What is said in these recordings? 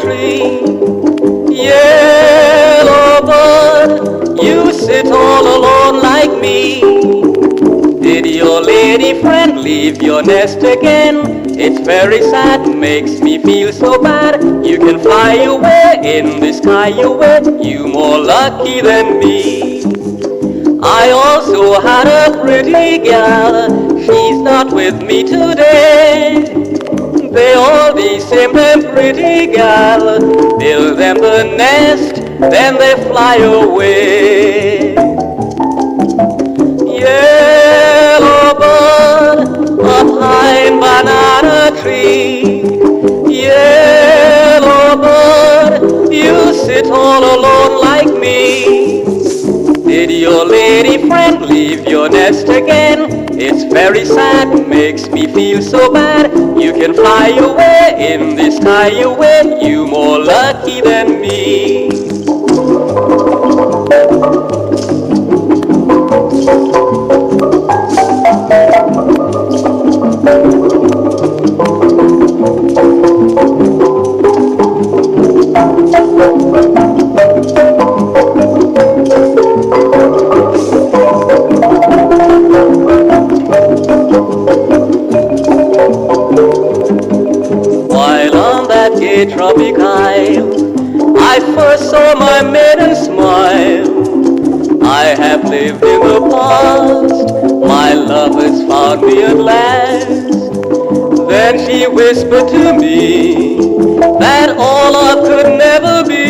tree. Yellow bird, you sit all alone like me. Did your lady friend leave your nest again? It's very sad, makes me feel so bad. You can fly away in the sky away, you more lucky than me. I also had a pretty gal, she's not with me today. They all the same, them pretty gal, build them the nest, then they fly away. Yellow bird, up high in banana tree. Yellow bird, you sit all alone like me. Did your lady friend leave your nest again? It's very sad, makes me feel so bad. You can fly away in the sky away, you more lucky than me. Tropic isle, I first saw my maiden smile. I have lived in the past, my love has found me at last. Then she whispered to me that all love could never be.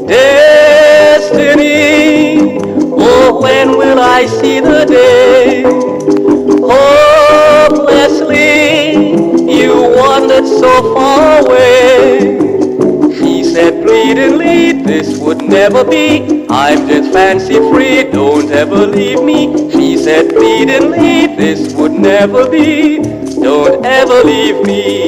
Destiny, oh when will I see the day? Hopelessly you wandered so far away. She said pleadingly, this would never be. I'm just fancy free, don't ever leave me. She said pleadingly, this would never be. Don't ever leave me.